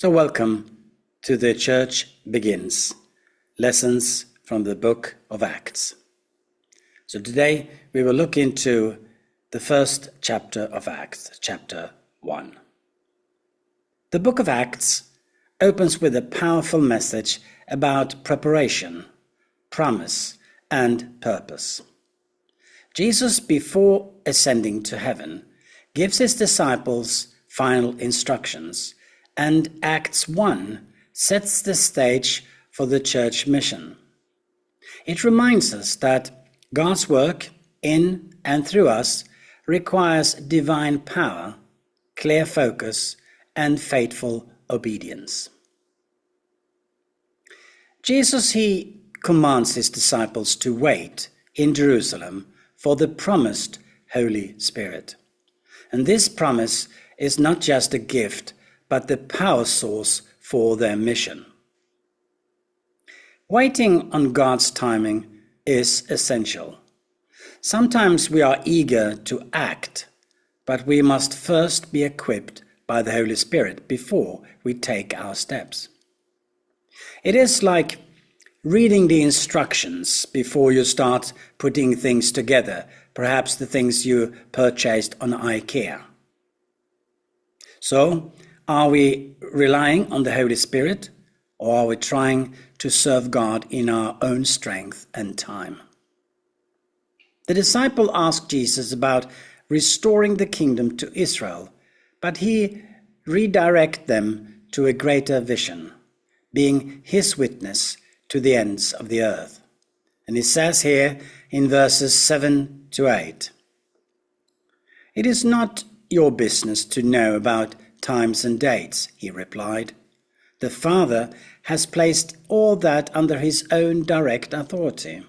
So welcome to The Church Begins, lessons from the book of Acts. So today we will look into the first chapter of Acts, chapter 1. The book of Acts opens with a powerful message about preparation, promise, and purpose. Jesus, before ascending to heaven, gives his disciples final instructions, and Acts 1 sets the stage for the church mission. It reminds us that God's work in and through us requires divine power, clear focus, and faithful obedience. Jesus, he commands his disciples to wait in Jerusalem for the promised Holy Spirit. And this promise is not just a gift, but the power source for their mission. Waiting on God's timing is essential. Sometimes we are eager to act, but we must first be equipped by the Holy Spirit before we take our steps. It is like reading the instructions before you start putting things together, perhaps the things you purchased on IKEA. So, are we relying on the Holy Spirit, or are we trying to serve God in our own strength and time? The disciple asked Jesus about restoring the kingdom to Israel, but he redirected them to a greater vision, being his witness to the ends of the earth. And he says here in verses 7 to 8, "It is not your business to know about times and dates," he replied. "The Father has placed all that under his own direct authority.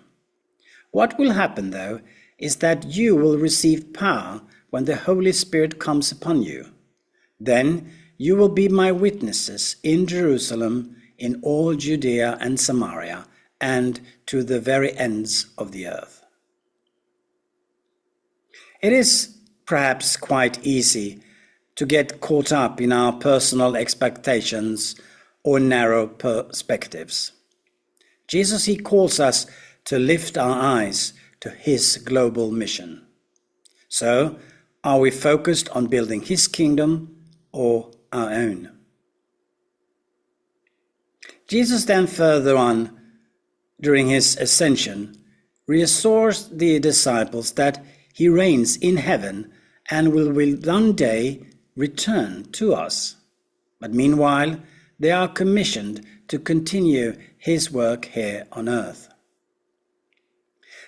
What will happen, though, is that you will receive power when the Holy Spirit comes upon you. Then you will be my witnesses in Jerusalem, in all Judea and Samaria, and to the very ends of the earth." It is perhaps quite easy to get caught up in our personal expectations or narrow perspectives. Jesus, he calls us to lift our eyes to his global mission. So, are we focused on building his kingdom or our own? Jesus then further on, during his ascension, reassures the disciples that he reigns in heaven and will one day return to us. But meanwhile, they are commissioned to continue his work here on earth.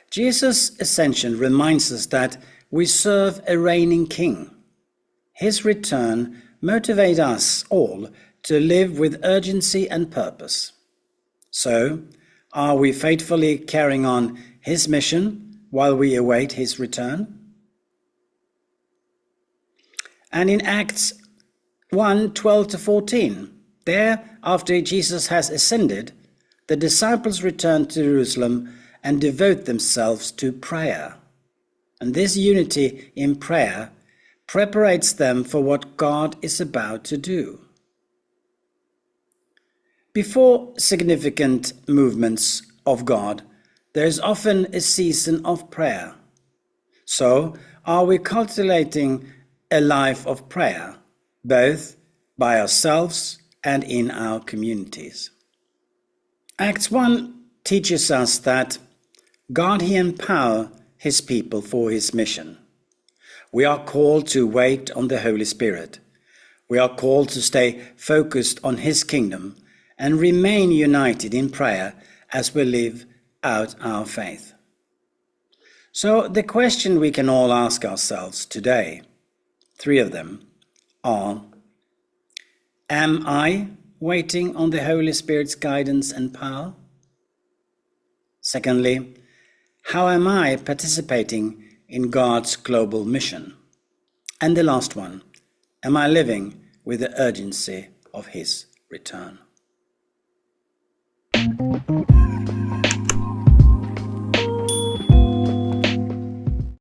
Jesus' ascension reminds us that we serve a reigning king. His return motivates us all to live with urgency and purpose. So, are we faithfully carrying on his mission while we await his return? And in Acts 1, 12 to 14, there, after Jesus has ascended, the disciples return to Jerusalem and devote themselves to prayer. And this unity in prayer prepares them for what God is about to do. Before significant movements of God, there is often a season of prayer. So, are we cultivating a life of prayer, both by ourselves and in our communities? Acts 1 teaches us that God, he empowers his people for his mission. We are called to wait on the Holy Spirit. We are called to stay focused on his kingdom and remain united in prayer as we live out our faith. So the question we can all ask ourselves today, 3 of them, are: am I waiting on the Holy Spirit's guidance and power? Secondly, how am I participating in God's global mission? And the last one, am I living with the urgency of his return?